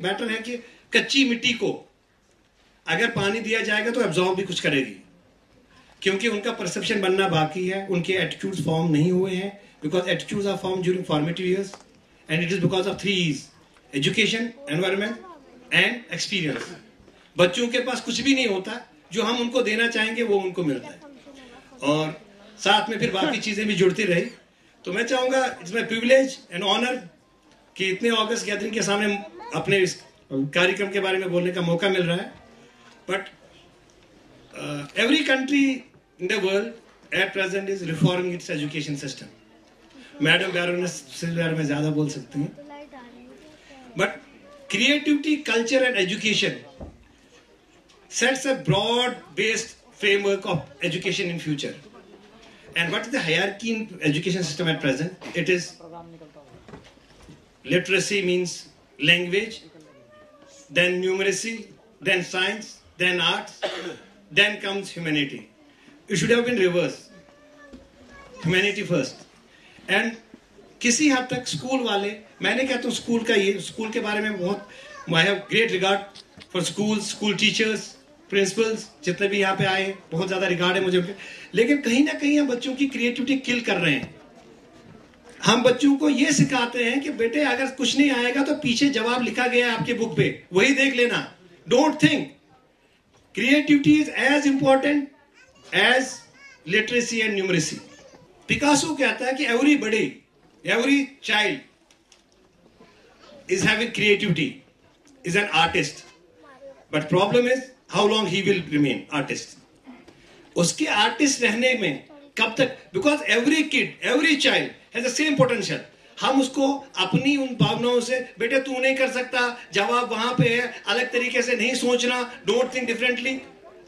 Matter है कि कच्ची मिट्टी को अगर पानी दिया जाएगा तो एब्जॉर्ब भी कुछ करेगी, क्योंकि उनका परसेप्शन बनना बाकी है, उनके एटीट्यूड्स फॉर्म नहीं हुए हैं, because attitudes are form during formative years and it is because of 3 E's: education, environment and experience. बच्चों के पास कुछ भी नहीं होता, जो हम उनको देना चाहेंगे वो उनको मिलता है, और साथ में फिर बाकी चीजें भी जुड़ती रही। तो मैं चाहूंगा, it's my privilege and honour कि इतने ऑगस्ट गैदरिंग के सामने अपने इस कार्यक्रम के बारे में बोलने का मौका मिल रहा है। But every country in the world at present is reforming it's education system. Madam baroness से बारे में ज्यादा बोल सकती हैं, but creativity, culture and education sets a broad based framework of education in future. And what is the hierarchy in education system at present? It is literacy means language, then numeracy, then science, then arts, then comes humanity. It should have been reversed. Humanity first. And किसी हद तक school वाले, मैंने कहता हूँ school का, ये school के बारे में बहुत, I have great regard for school teachers, principles, जितने भी यहाँ पे आए, बहुत ज्यादा रिगार्ड है मुझे। लेकिन कहीं ना कहीं हम बच्चों की क्रिएटिविटी किल कर रहे हैं। हम बच्चों को ये सिखाते हैं कि बेटे अगर कुछ नहीं आएगा तो पीछे जवाब लिखा गया है आपके बुक पे, वही देख लेना, don't think. Creativity is as important as literacy and numeracy. Picasso कहता है कि every child is having creativity, is an artist, but problem is how long he will remain artist. उसके आर्टिस्ट रहने में कब तक, because every kid, every child has the same potential. हम उसको अपनी उन भावनाओं से, बेटे तू नहीं कर सकता, जवाब वहां पे है, अलग तरीके से नहीं सोचना, don't think differently.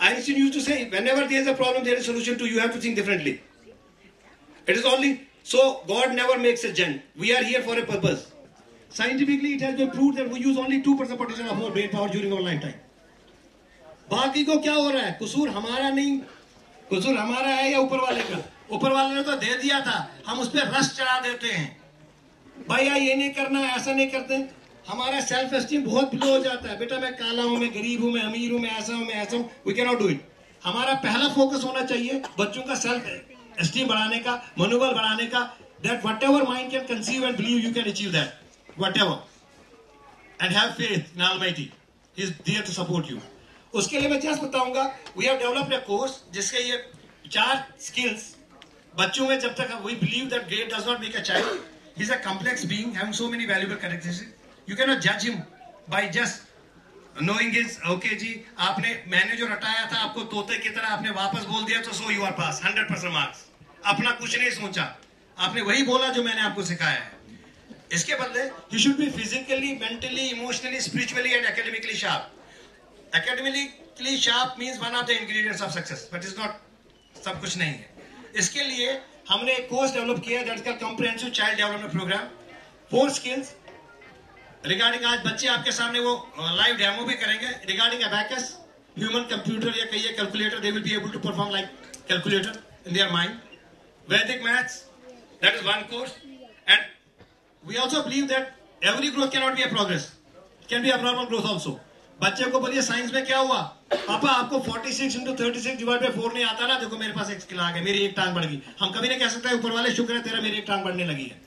Einstein used to say, whenever there is a problem, there is a solution to, you have to think differently. It is only so God never makes a gent. We are here for a purpose. Scientifically, it has been proved that we use only 2% potential of our brain power during our lifetime. बाकी को क्या हो रहा है? कसूर हमारा नहीं, कसूर हमारा है या ऊपर वाले का? ऊपर वाले ने तो दे दिया था, हम उस पर रस चढ़ा देते हैं, भैया ये नहीं करना, ऐसा नहीं करते। हमारा सेल्फ एस्टीम बहुत लो हो जाता है, बेटा मैं काला हूं, मैं गरीब हूं, मैं अमीर हूं, मैं ऐसा हूं, मैं ऐसा हूं। We can not do it. हमारा पहला फोकस होना चाहिए बच्चों का सेल्फ एस्टीम बढ़ाने का, मनोबल बढ़ाने का, that whatever mind can conceive and believe, you can achieve that, whatever, and have faith in Almighty. He is there to support you. उसके लिए मैं जस्ट बताऊंगा, we have developed a course जिसके ये 4 skills बच्चों में, जब तक we believe that grade does not make a child, he is a complex being having so many valuable characteristics. You cannot judge him by just knowing his, okay जी आपने, मैंने जो रटाया था आपको तोते की तरह आपने वापस बोल दिया तो so you are pass 100% marks. अपना कुछ नहीं सोचा, आपने वही बोला जो मैंने आपको सिखाया है। इसके बदले you should be physically, mentally, emotionally, spiritually and academically sharp. Academically sharp means one of the ingredients of success, but it's not, सब कुछ नहीं है। इसके लिए हमने एक कोर्स डेवलप किया है, that is called Comprehensive Child Development Program. 4 skills regarding, आज बच्चे आपके सामने वो लाइव डेमो भी करेंगे रिगार्डिंग अबैकस, ह्यूमन कंप्यूटर या कहिए calculator, they will be able to perform like calculator in their mind. Vedic maths, that is one course. And we also believe that every growth can not be a progress, it can be abnormal growth also. बच्चे को बोलिए science में क्या हुआ, पापा आपको 46 × 36 divide by 4 नहीं आता ना, देखो मेरे पास एक स्किल आ गया, मेरी एक टांग बढ़ गई। हम कभी नहीं कह सकते ऊपर वाले शुक्र है तेरा मेरी एक टांग बढ़ने लगी है।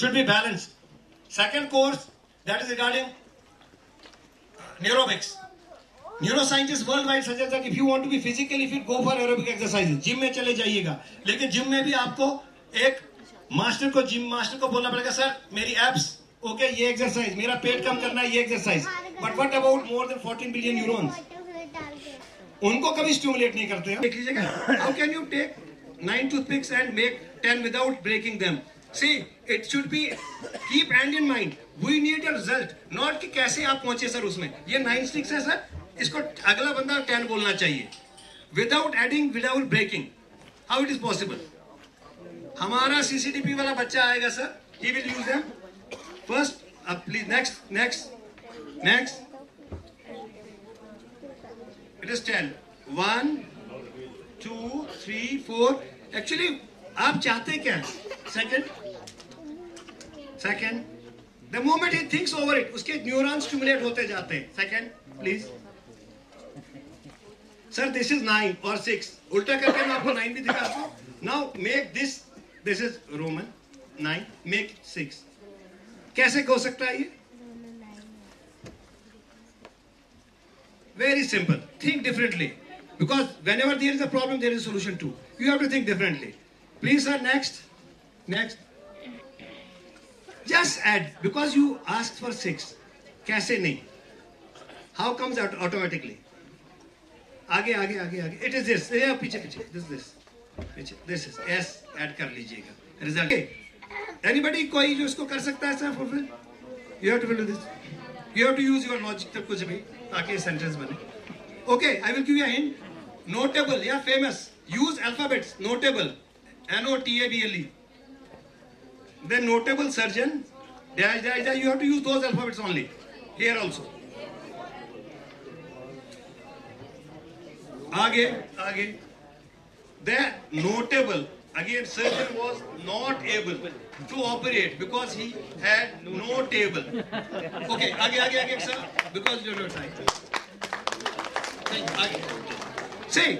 Should be balance. Second course, that is regarding neurobics. Neuroscientists worldwide suggest that if you want to be physically fit, go for aerobic exercises. Gym में चले जाइएगा, लेकिन जिम में भी आपको एक जिम मास्टर को बोलना पड़ेगा, सर मेरी एब्स ओके, ये एक्सरसाइज, मेरा पेट कम करना है, ये exercise. But what about more than 14 billion neurons? उनको कभी स्टिमुलेट नहीं करते हैं। देख लीजिएगा, how can you take 9 toothpicks and make 10 without breaking them? See, it should be, keep end in mind. We need a result, not कि कैसे आप पहुंचे सर उसमें। ये 9 sticks है सर, इसको अगला बंदा 10 बोलना चाहिए, without adding, without breaking. How it is possible? हमारा CCTP वाला बच्चा आएगा sir, he will use them first. Please next. It is 10. 1, 2, 3, 4. Actually, आप चाहते क्या? Second, the moment he thinks over it, उसके न्यूरॉन्स स्टिमुलेट होते जाते हैं. Second please. Sir this is 9 और 6. उल्टा करके मैं आपको 9 भी दिखाता हूं. Now make this is Roman 9, make 6. कैसे हो सकता है ये? Very simple. Think differently. Because whenever there is a problem, there is a solution too. You have to think differently. Please, sir, next. Next. Just add. Because you asked for 6. कैसे नहीं? How comes out automatically? आगे आगे आगे आगे. It is this. ये पीछे पीछे. This. पीछे. This is S. Add कर लीजिएगा. Result. Anybody कोई जो इसको कर सकता है sir? Fulfill. You have to do this. You have to use your logic तक कुछ भी ताकि सेंटेंस बने. Okay, I will give you a hint. Notable या famous. Use alphabets. Notable. Notable. Then notable surgeon. Dash dash dash. You have to use those alphabets only. Here also. आगे. The notable. Again, surgeon was not able to operate because he had no table. Okay, आगे sir, because you don't have time. See,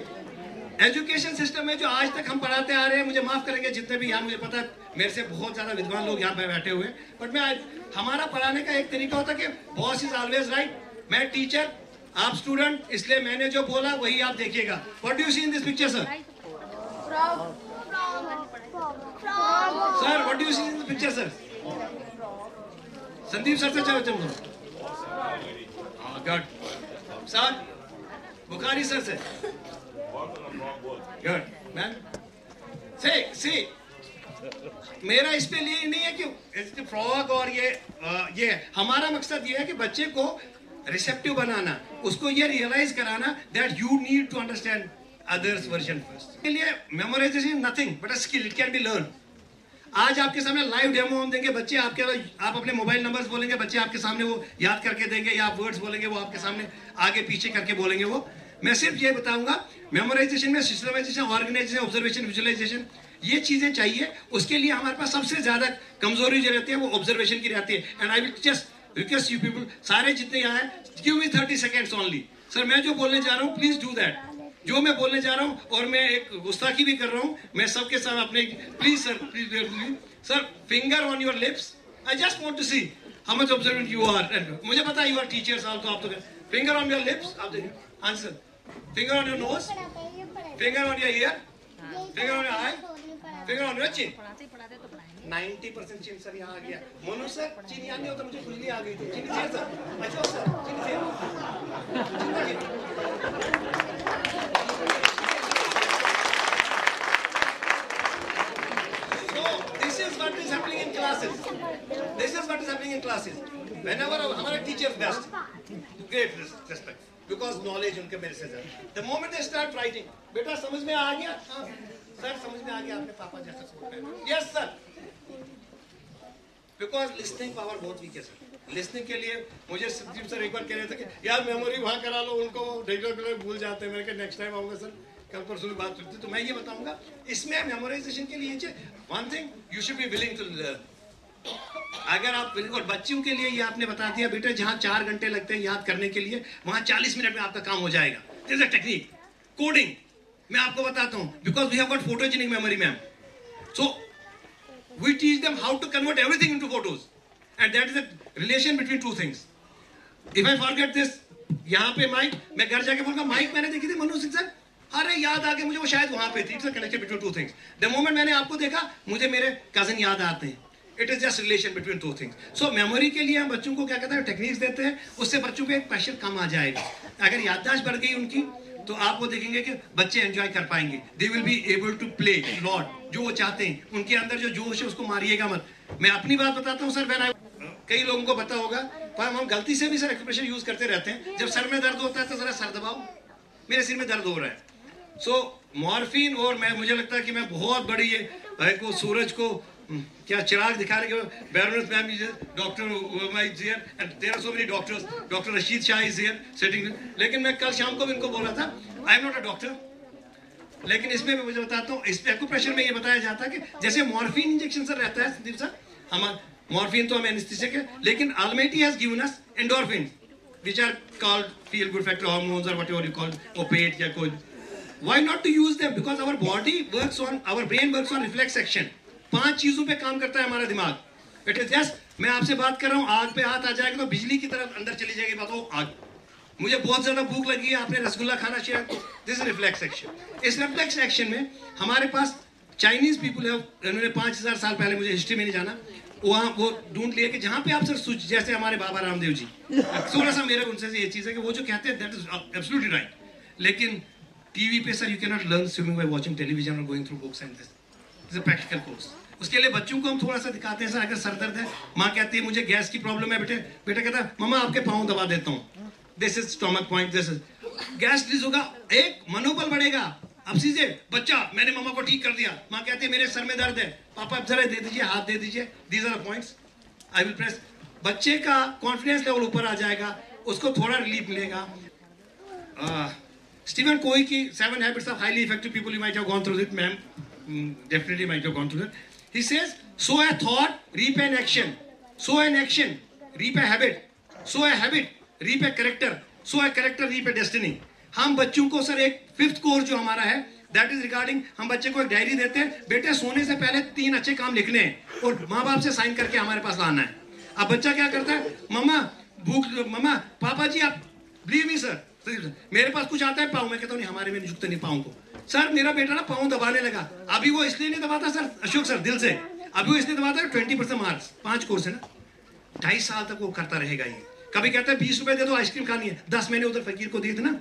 education system में जो आज तक हम पढ़ाते आ रहे हैं, मुझे माफ करेंगे जितने भी यहाँ, मुझे पता है मेरे से बहुत ज्यादा विद्वान लोग यहाँ पे बैठे हुए हैं, बट मैं हमारा पढ़ाने का एक तरीका होता है कि बॉस इज ऑलवेज राइट. मैं टीचर, आप स्टूडेंट, इसलिए मैंने जो बोला वही आप देखिएगा. What do you see in this picture sir? Sir, what do you see in the picture, sir? Sandeep sir से चलो. Good. Sir, Bukhari sir से. Good, man. See. मेरा इस पे लिए नहीं है कि फ्रॉग और ये हमारा मकसद ये है कि बच्चे को रिसेप्टिव बनाना, उसको ये रियलाइज कराना that you need to understand others version first. के लिए memorization is nothing but a skill. It can be learned. आज आपके सामने लाइव डेमो हम देंगे. बच्चे आप अपने मोबाइल नंबर्स बोलेंगे, बच्चे आपके सामने वो याद करके देंगे, या आप वर्ड्स बोलेंगे वो आपके सामने आगे पीछे करके बोलेंगे. वो मैं सिर्फ ये बताऊंगा, मेमोराइजेशन में सिस्टमाइजेशन, ऑर्गेनाइजेशन, ऑब्जर्वेशन, विजुअलाइजेशन, ये चीजें चाहिए. उसके लिए हमारे पास सबसे ज्यादा कमजोरी जो रहती है वो ऑब्जर्वेशन की रहती है. And I will just request you people, सारे जितने यहाँ हैं, give me 30 seconds only. Sir मैं जो बोलने जा रहा हूँ प्लीज डू दैट. जो मैं बोलने जा रहा हूँ, और मैं एक गुस्ताखी भी कर रहा हूँ, मैं सबके साथ अपने please sir finger on your lips. I just want to see how much observant you are. मुझे पता है यू आर टीचर्स आल्सो. आप तो फिंगर ऑन योर लिप्स, आप देखिए answer. Finger on your nose, finger on your year, finger on your I, finger on your chin. 90% chin sir यहाँ आ गया. Monu sir चिन यहाँ नहीं होता, मुझे खुजली आ गई थी. चिन सर, अच्छा सर चिन से. This is what is happening in classes. Whenever हमारे teachers best, great respect, because knowledge उनके मेरे से ज्यादा. The moment they start writing, बेटा समझ में आ गया? हाँ सर समझ में आ गया, आपने पापा जैसा सोचना है. Yes sir. Because listening power बहुत वीक है सर. लिसनिंग के लिए मुझे संदीप सर एक बार कह रहे थे कि यार मेमोरी वहाँ करा लो, उनको रेगुलर भूल जाते हैं. मैंने कहा नेक्स्ट टाइम आऊंगा सर, कल परसों की बात होती. तो मैं ये बताऊंगा, इसमें मेमोराइजेशन के लिए one thing you should be willing to learn. अगर आप बिल्कुल बच्चों के लिए ये आपने बता दिया बेटा, जहाँ 4 घंटे लगते हैं याद करने के लिए, वहाँ 40 मिनट में आपका काम हो जाएगा. This is a technique. Coding मैं आपको बताता हूँ, because we have got photogenic memory ma'am. So we teach them how to convert everything into photos, and that is the relation between two things. If I forget this, यहाँ पे mic, मैं घर जाके बोलूँगा माइक मैंने देखी थी Manu Singh sir, अरे याद आ गया मुझे, वो शायद वहाँ पे थी. It's a connection between two things. The moment मैंने आपको देखा, मुझे मेरे कजिन याद आते हैं. It is just relation between two things. So memory के लिए हम बच्चों को क्या कहते हैं, टेक्निक्स देते हैं. उससे बच्चों पे एक प्रेशर कम आ जाएगा. अगर याददाश्त बढ़ गई उनकी, तो आप वो देखेंगे कि बच्चे एंजॉय कर पाएंगे. They will be able to play lot, जो वो चाहते हैं. उनके अंदर जो जोश है उसको मारिएगा मत. मैं अपनी बात बताता हूँ सर, कई लोगों को पता होगा, पर हम गलती से भी सर एक्सप्रेशन यूज करते रहते हैं. जब सर में दर्द होता है तो जरा सर दबाओ, मेरे सिर में दर्द हो रहा है. सो मॉर्फिन, और मुझे लगता है कि मैं बहुत बड़ी ये भाई को सूरज को क्या चिराग दिखा रहे हैं. Baroness ma'am is doctor here, and there are so many doctors. Doctor Rashid Shah is here sitting. लेकिन मैं कल शाम को भी इनको बोल रहा था, I am not a doctor. लेकिन इसमें मैं बताता हूँ, इस एक्यूप्रेशर में ये बताया जाता है कि जैसे मॉर्फिन इंजेक्शन सर रहता है संदीप सर, हमारा मॉर्फिन तो हम एनेस्थेसिक है, लेकिन Almighty has given us endorphins, which are called feel good factor hormones or whatever you call opiate या कोई. Why not to use them? Because our body works on, our brain works on reflex action. 5 चीजों पे काम करता है हमारा दिमाग. It is just, मैं आपसे बात कर रहा हूँ, आग पे हाथ आ जाएगा तो बिजली की तरफ अंदर चली जाएगी, बताओ आग. मुझे बहुत ज्यादा भूख लगी है, आपने रसगुल्ला खाना चाहिए, तो दिस इज रिफ्लेक्स एक्शन. इस रिफ्लेक्स एक्शन में हमारे पास चाइनीज पीपल है, उन्होंने 5000 साल पहले, मुझे हिस्ट्री में नहीं जाना, वहाँ वो ढूंढ लिया कि जहाँ पे आप सर जैसे हमारे बाबा रामदेव जी, थोड़ा सा मेरे उनसे ये चीज है कि वो जो कहते हैं दैट इज एब्सोल्युटली राइट, लेकिन टीवी पे sir you can not learn swimming by watching television और going through books and this is a practical course. उसके लिए बच्चों को हम थोड़ा सा दिखाते हैं सर, अगर सर दर्द है, माँ कहती है मुझे गैस की प्रॉब्लम है, बेटा कहता है मम्मा आपके पाँव दबा देता हूँ, this is stomach point, this is gas release होगा, एक मनोबल बढ़ेगा. अब सीधे बच्चा मैंने मम्मा को ठीक कर दिया, माँ कहती है मेरे सर में दर्द है, पापा जरा दे दीजिए, हाथ दे दीजिए, these are points, I will press. बच्चे का कॉन्फिडेंस लेवल ऊपर आ जाएगा, उसको थोड़ा रिलीफ मिलेगा. Stephen Covey की 7 Habits of Highly Effective People, you might have gone through it, ma'am. Definitely might have gone through it. He says, sow a thought, reap an action. Sow an action, reap a habit. Sow a habit, reap a character. Sow a character, reap a destiny. हम बच्चों को sir एक 5th course जो हमारा है, that is regarding, हम बच्चे को एक डायरी देते हैं, बेटे सोने से पहले 3 अच्छे काम लिखने हैं और माँ बाप से साइन करके हमारे पास लाना है. अब बच्चा क्या करता है, मम्मा पापा जी आप, बिलीव मी सर, मेरे पास कुछ आता है पाँव, मैं कहता हूँ नहीं हमारे में नियुक्त नहीं पाँव को. सर मेरा बेटा ना पाँव दबाने लगा, अभी वो इसलिए नहीं दबाता सर अशोक सर दिल से, अभी वो इसलिए दबाता है 20% मार्क्स, 5 कोर्स है ना, 2.5 साल तक वो करता रहेगा ये. कभी कहता है 20 रुपए दे दो आइसक्रीम खानी है, 10 मैंने उधर फकीर को दिए थे ना,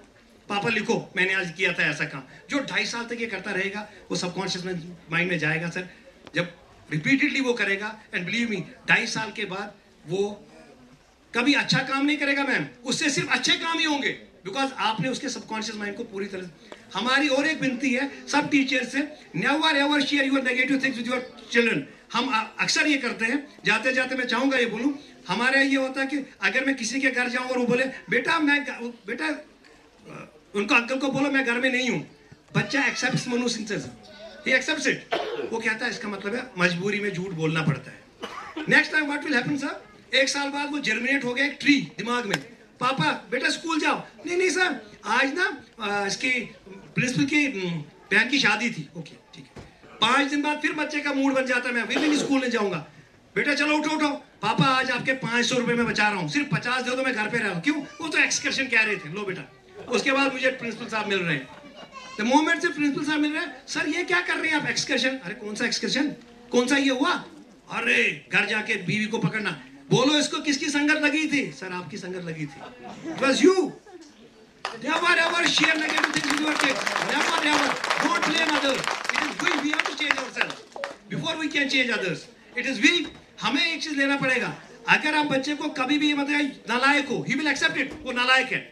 पापा लिखो मैंने आज किया था ऐसा काम. जो 2.5 साल तक ये करता रहेगा वो सबकॉन्शियस माइंड में जाएगा सर, जब रिपीटेडली वो करेगा, एंड बिलीव मी 2.5 साल के बाद वो कभी अच्छा काम नहीं करेगा मैम, उससे सिर्फ अच्छे काम ही होंगे, बिकॉज आपने उसके सबकॉन्शियस माइंड को पूरी तरह. हमारी और एक विनती है सब टीचर से, never ever share your negative things with your children. हम अक्सर ये करते हैं, जाते जाते मैं चाहूंगा ये बोलूं, हमारे ये होता है कि अगर मैं किसी के घर जाऊं और वो बोले बेटा उनको अंकल को बोलो मैं घर में नहीं हूं, बच्चा एक्सेप्ट्स मोनोसिंथेसिस, ही एक्सेप्ट्स इट. वो कहता है इसका मतलब है मजबूरी में झूठ बोलना पड़ता है. Next time what will happen sir, 1 साल बाद वो जर्मिनेट हो गया एक ट्री दिमाग में, पापा बेटा स्कूल जाओ, नहीं सर आज ना इसकी प्रिंसिपल की बहन की शादी थी, ओके ठीक है. 5 दिन बाद फिर बच्चे का मूड बन जाता है मैं फिर भी स्कूल नहीं जाऊंगा, बेटा चलो उठो पापा आज आपके 500 रुपए में बचा रहा हूँ, सिर्फ 50 दे दो मैं घर पे रहा हूँ. क्यों, वो तो एक्सकर्शन कह रहे थे, लो बेटा. उसके बाद मुझे प्रिंसिपल साहब मिल रहे हैं, द मोमेंट से प्रिंसिपल साहब मिल रहे हैं, सर ये क्या कर रहे हैं आप एक्सकर्शन. अरे कौन सा एक्सकर्शन, कौन सा ये हुआ, अरे घर जाके बीवी को पकड़ना, बोलो इसको किसकी संगत लगी थी, सर आपकी संगत लगी थी, it was you. Never ever share negative things with your kids, never ever, don't blame others, it is we have to change ourselves before we can change others. It is we, हमें एक चीज लेना पड़ेगा, अगर आप बच्चे को कभी भी मतलब नालायक हो, ही विल एक्सेप्ट इट, वो नालायक है.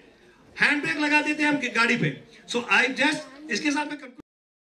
हैंड ब्रेक लगा देते हैं हम गाड़ी पे. सो आई जस्ट इसके साथ में